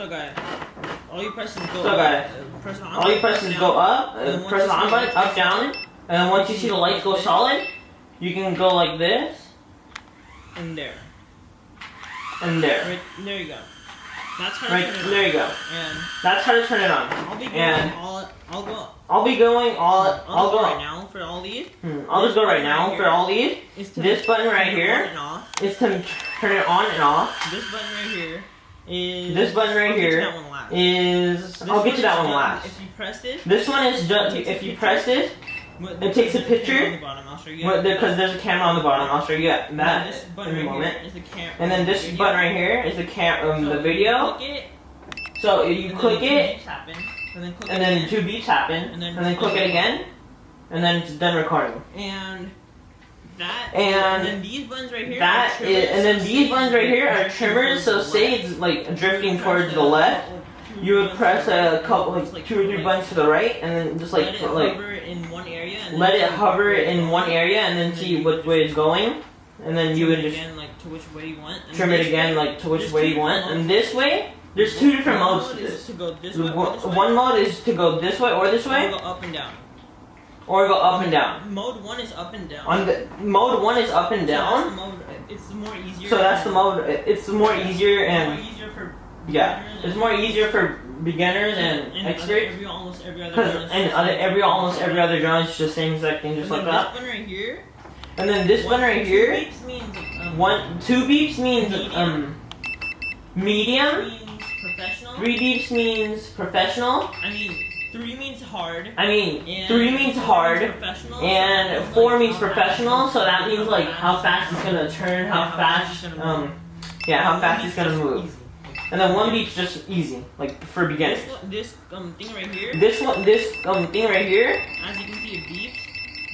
So guys, all you press is go So up. guys, Press the on all you press button is down, go up, and then press the on button, once you up, down, and then once you see the lights go solid, you can go like this, and there. and there. Right, there you go. That's how to Right, turn it on. there you go. And That's how to turn it on. I'll be going And I'll go I'll go right now for all these. I'll just go right now for all these. Is to This button right turn it here on and off. is to turn it on and off. This button right here is. This button right I'll get to here that one last. is. This I'll get one to that is one done. last. If you press this, This one is just. If you press this, it takes a picture. On the bottom. I'll show you. Because there's a camera on the bottom. I'll show you that This in a button right moment. here is the camera. And then this video. button right here is the So the video. Click it, So you and click then it, two beeps happen, and then click and it then again, 2 beeps happen, and then and then click it again, and then it's done recording. and that, And then these buttons right here. That are is, trimmers, and then so these say buttons right here are drifting trimmers. So towards the say left, it's like you drifting press towards the left, you would press a couple, just like 2 or 3 buttons to the right, and then just let like it like hover in one area, and let then it see hover where it's in one going, area, and then and see then which way it's going, and then you trim would it just again, like to which way you want. And trim it this again, way, like to which there's way two you want. different And this way, there's 2 different One modes to mode is this. to go this way or this way. One mode is to go this way or this Or way, go up and down. or go up and down. Mode 1 is up and down. On the mode 1 is up and So that's the down. mode. It's more easier. So that's the mode. It's more easier It's and more easier for yeah, beginners it's more easier for beginners and experts. almost every other Because drone is and almost every other drone is just the same exact thing, just and like then that. this one right here. And then this one right here, 2 beeps means 2 beeps means medium. means professional. 3 beeps means professional. I mean 3 means hard. I mean And 3 means 4 hard, means professional, and so 4 like means how fast professional. it's So that gonna means move, like how fast it's gonna turn, how fast it's gonna move. yeah, how And fast one it's beep's gonna just move. easy. And then 1 beep's just easy, like for beginners. This thing right here. This thing right here, As you can see, it beeps.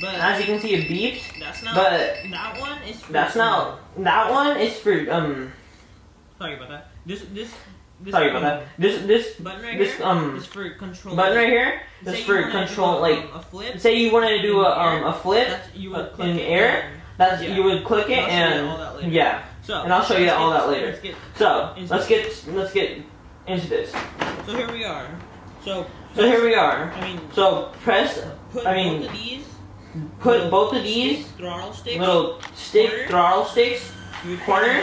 But as you can see, it beeps. that's not. But that one is. For that's not. That one is for Sorry about that. This Sorry about that. This button right this here is for control. button right here Say is you for wanna do control. Like a flip. say you wanted to do in a flip That's, you would click in it air. and- That's yeah. you would click it And I'll show you all that later. and yeah. So And I'll show you all that later. Let's get So into let's get into this. So here we are. So here we are. I mean, So press. put I mean, both of these. Put both of these throttle sticks. little Corner. throttle sticks, You would corner.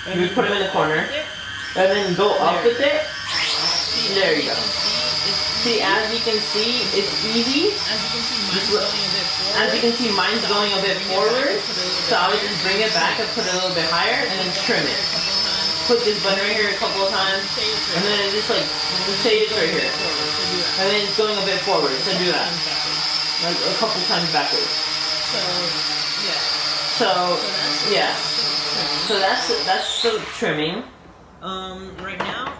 And You then put 'em in the go corner. up with it. and then go up There. with it. See, There as you go. can see, it's See, easy. as you can see, it's easy. As you can see, mine's Just going look- a bit forward. As you can see, mine's So going a I'll bit bring it back forward. and put it a little So I would bit just higher. bring it back and put it a little bit higher, and then trim it. Put this button right here a couple of times, and then it just like say it's right here, and then it's going a bit forward. So do that, like a couple times backwards. So yeah. So So yeah. So that's the trimming. Right now.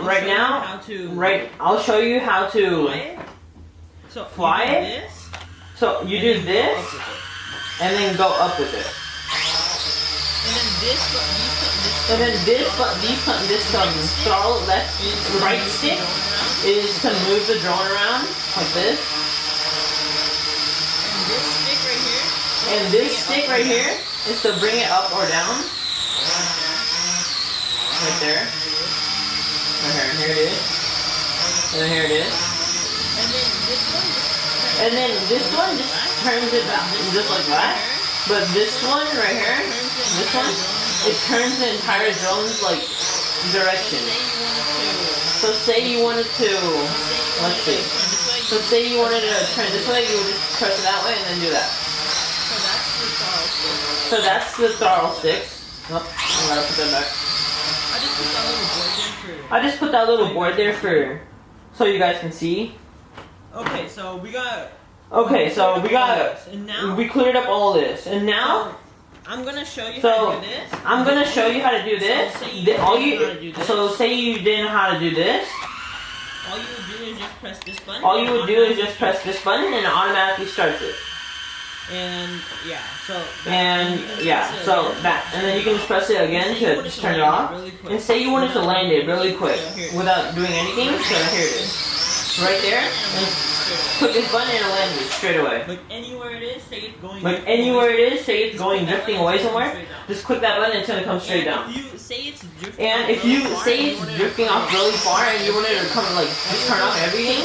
Right now, How to right. I'll show you how fly to. it. So Fly you do it? this, So you and do then go this, up with it. and then go up with it. And then this, And then this throttle left, right stick is to move the drone around like this. And this stick right here. And this stick right here is to bring it up or down. Right there. Right here. Here it is. And then here it is. And then this one just And then this one just turns it back, just like that. But this one right here, this one, it turns the entire drone's like direction. So say you wanted to, let's see. So say you wanted to turn this way, you would just press it that way and then do that. So that's the throttle stick. Oh, I gotta put that back. I just put that little board there for, so you guys can see. Okay, so we got. Okay, so we got, And now we cleared up all this, and now I'm gonna show you So, how to do this. I'm gonna show you how to do this. So say you The- all didn't know how to do you, this. so say you didn't know how to do this. All you would do is just press this button. All you would do is automatically just press this button and it automatically starts it. And yeah, so And you can yeah, press it so again. that, and then you can just press it again Say you to wanted just to turn it land off. really quick. And say you wanted to land it really quick So here it is. without doing anything. So here it is, right there. And Click this button and it'll land it straight away. Like anywhere it is, say it's going. Like anywhere it is, say it's going drifting away somewhere, just click that button and it's gonna come straight down. If you say it's drifting And if you say it's drifting off really far and you want it to come like just turn off everything,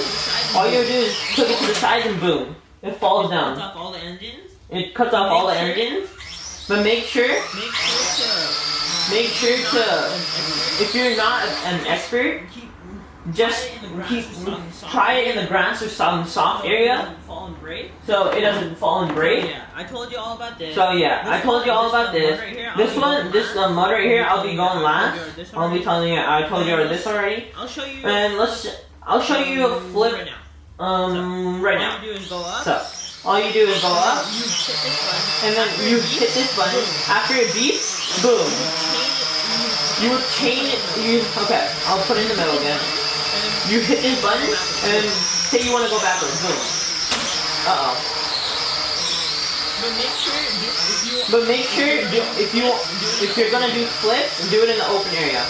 all you do is click it to the side and boom, it falls cuts down. off all the engines. It cuts off all the engines, but make sure if you're not an expert, just try it in the grass or some soft area, so it doesn't fall and break. Yeah, I told you all about this. So yeah, I told you all about this. This mud right here, I'll be going last. I'll be telling you. I told you about this already. I'll show you. And I'll show you a flip. right now. Right now. All you do is go up. So all you do is go up, You hit this button. and then you hit this button. After it beeps, boom. You would change it. Okay, I'll put it in the middle again. You hit this button, and say you want to go backwards. Boom. Uh oh. But make sure if you're gonna do flips, do it in the open area.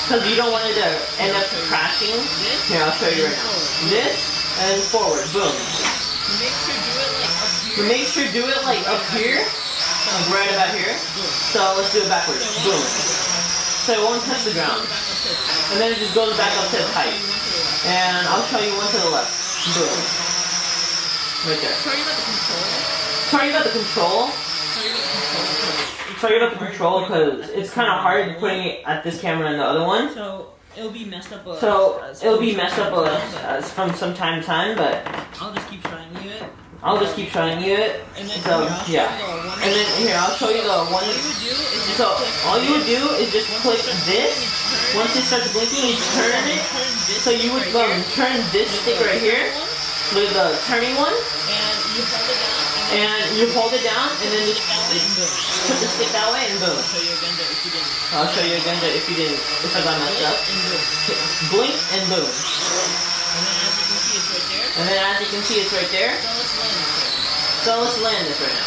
Because you don't want it to end up crashing. Here, I'll show you right now. This and forward. Boom. But make sure do it like up here, like right about here. So let's do it backwards. Boom. So it won't touch the ground. And then it just goes back up to its height. And I'll show you one to the left. Boom. Right there. Sorry about the control. Sorry about the control because it's kind of hard putting it at this camera and the other one. So it'll be messed up. From some time to time, but I'll just keep showing you it. And then yeah. And then here I'll show you the one. So all you would do is just click this. Once it starts blinking, you turn it. So you would turn this stick right here, with the turning one, and you hold it down, and then just put the stick that way, and boom. I'll show you again if I got messed up. Blink and boom. And then as you can see, it's right there. So let's land this right now.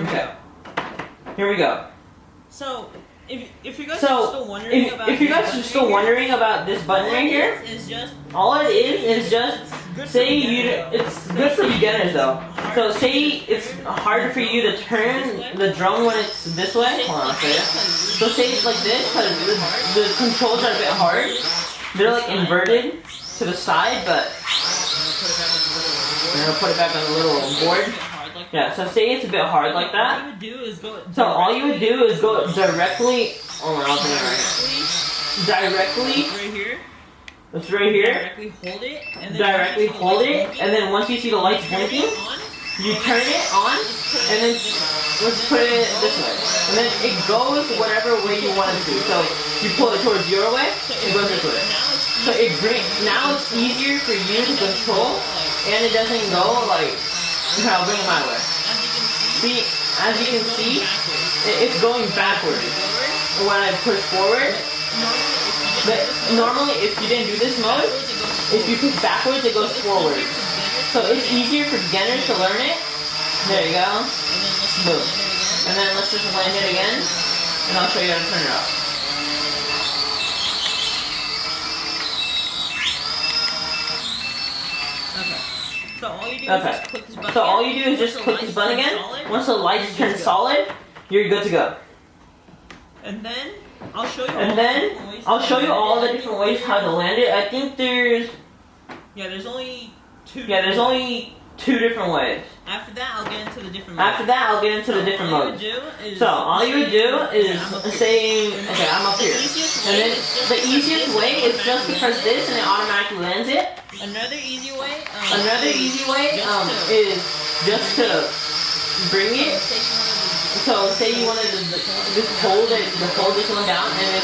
Okay. Here we go. So if you guys are still wondering about this button right here, all it is just say it's good for beginners though. So say it's harder for you to turn the drum when it's this way. Hold on, I'll show you. So say it's like this because the controls are a bit hard. They're like inverted to the side, but I'm gonna put it back on the little board. Yeah, so say it's a bit hard like that. So all you would do is go directly. Oh my God, directly. Right here. It's right here. Directly hold it, and then once you see the lights blinking, you turn it on, and then let's put it this way. And then it goes whatever way you want it to. So you pull it towards your way, it goes this way. So now it's easier for you to control, and it doesn't go like. Okay, I'll bring it my way. See, as you can see, it's going backwards when I push forward. But normally, if you didn't do this mode, if you push backwards, it goes forward. So it's easier for beginners to learn it. There you go. Boom. And then let's just land it again, and I'll show you how to turn it off. So all you do is just click this button again. Once the lights turn solid, you're good to go. And then I'll show you all the different ways how to land it. I think there's only two. Yeah, there's only two different ways. After that, I'll get into the different modes. So all you would do is say, okay, I'm up here. And then the easiest way is just to press this and it automatically lands it. Another easy way is just to bring it. So say you wanted to just hold this one down and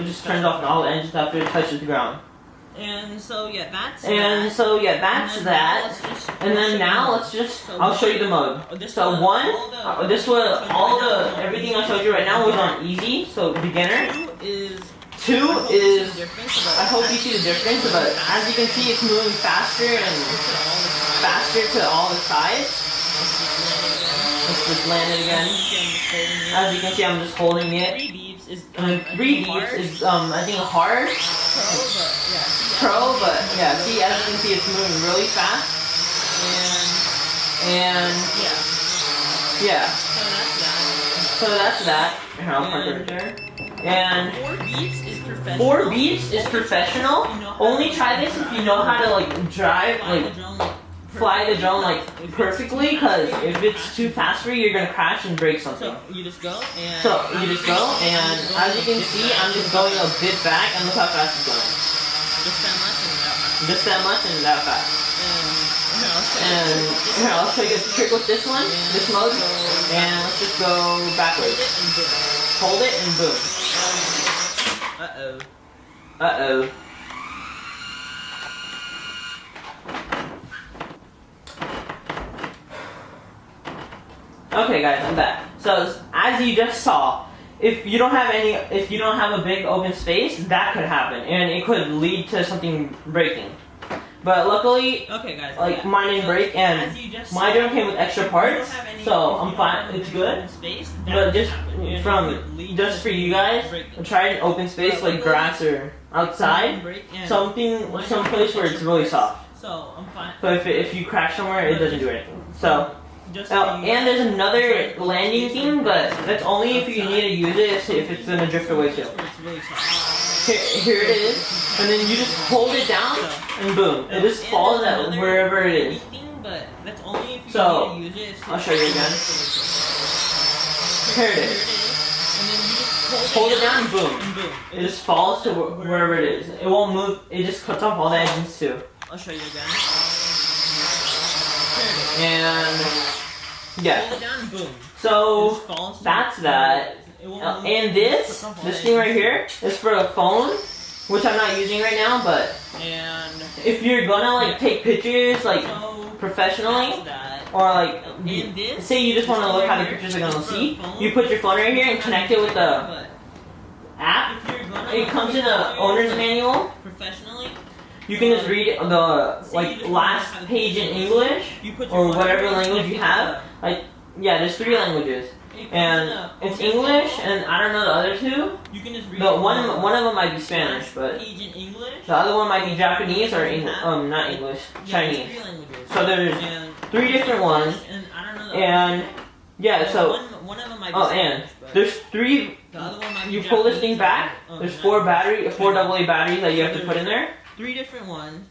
it just turns off all the engines after it touches the ground. And so yeah, that's that. And then now let's just I'll show you the mode. So everything I showed you right now was on easy, so beginner. Two is I hope you see the difference, but as you can see it's moving faster to all the sides. Let's just land it again. As you can see, I'm just holding it. 3 beeps is I think hard. Pro, but yeah, see, as you can see, it's moving really fast. And yeah. So that's that. Here, I'll park it right there. And 4 beats is professional. Only try this if you know how to like drive, like fly the drone like perfectly. Because if it's too fast for you, you're gonna crash and break something. So you just go, and as you can see, I'm just going a bit back, and look how fast it's going. Just that much and that fast. And here, I'll show you a trick with this one, this mode. And let's just go backwards. Hold it and boom. Uh-oh. Uh-oh. Okay guys, I'm back. So as you just saw, if you don't have a big open space, that could happen, and it could lead to something breaking. But luckily, okay, guys, like mine didn't break, and my drone came with extra parts, so I'm fine. It's good. But just for you guys, try an open space like grass or outside, some place where it's really soft. So I'm fine. So if you crash somewhere, it doesn't do anything. So. And there's another landing thing, but that's only if you need to use it if it's gonna drift away too. Here it is, and then you just hold it down, and boom, it just falls at wherever it is. So, I'll show you again. Here it is. Hold it down, and boom, it just falls to wherever it is. It won't move, it just cuts off all the engines too. I'll show you again. And yeah, hold it down, boom. So that's that. And this thing right here is for a phone, which I'm not using right now. But if you're gonna like take pictures like professionally, or like say you just want to look how the pictures are gonna see, you put your phone right here and connect it with the app. It comes in the owner's manual. You can just read the last page in English or whatever language you have. Like there's 3 languages, and it's English, and I don't know the other 2. One of them might be Spanish, but the other one might be Japanese or not English, Chinese. So there's 3 different ones, and yeah. So and there's 3. You pull this thing back. There's 4 AA batteries that you have to put in there. 3 different ones.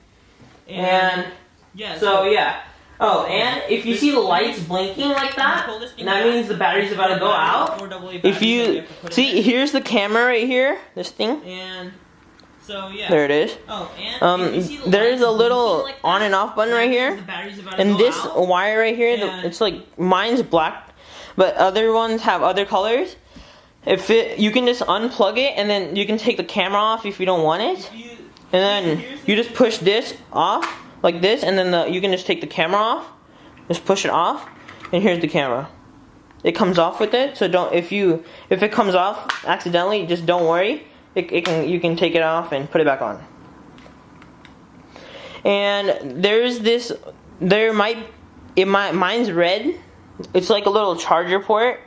And yeah, so yeah. Oh, and if you see the lights blinking like that, that means the battery's about to go out. If you see, here's the camera right here, this thing. And so yeah. There it is. Oh, and there is a little on and off button right here. And this wire right here, it's like mine's black, but other ones have other colors. You can just unplug it, and then you can take the camera off if you don't want it. And then you just push this off, like this, and then you can just take the camera off. Just push it off, and here's the camera. It comes off with it, so if it comes off accidentally, just don't worry. You can take it off and put it back on. And there's this, mine's red. It's like a little charger port.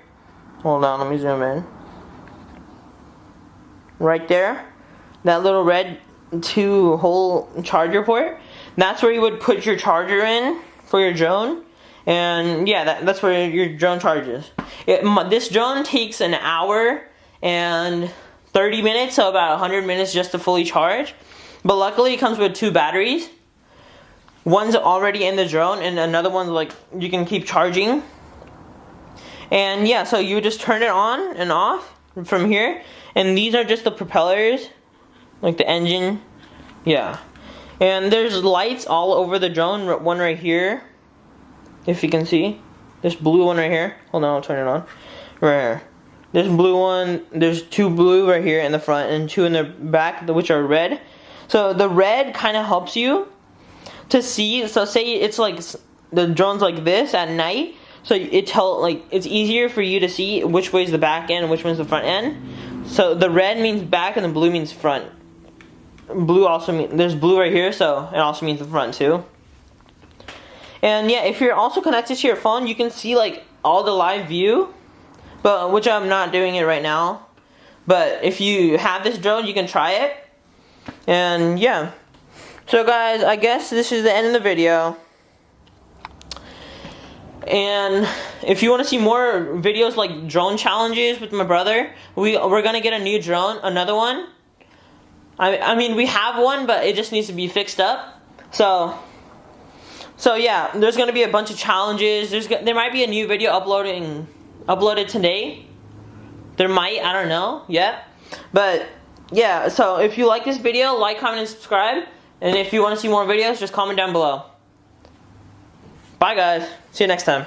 Hold on, let me zoom in. Right there, that little red 2-hole charger port. That's where you would put your charger in for your drone, and yeah, that's where your drone charges. This drone takes an hour and 30 minutes, so about 100 minutes just to fully charge. But luckily, it comes with 2 batteries. One's already in the drone, and another one's like you can keep charging. And yeah, so you just turn it on and off from here, and these are just the propellers. Like the engine, yeah. And there's lights all over the drone. One right here, if you can see. This blue one right here. Hold on, I'll turn it on. Right here. This blue one. There's 2 blue right here in the front and 2 in the back, which are red. So the red kind of helps you to see. So say it's like the drone's like this at night. So it's easier for you to see which way is the back end and which one's the front end. So the red means back and the blue means front. Blue also there's blue right here, so it also means the front too. And yeah, if you're also connected to your phone, you can see like all the live view, but which I'm not doing it right now. But if you have this drone, you can try it. And yeah, So guys, I guess this is the end of the video. And if you want to see more videos like drone challenges with my brother, we're gonna get a new drone, another one. I mean, we have one, but it just needs to be fixed up. So yeah, there's gonna be a bunch of challenges. There might be a new video uploaded today. There might, I don't know yet. But yeah, so if you like this video, like, comment, and subscribe. And if you want to see more videos, just comment down below. Bye guys. See you next time.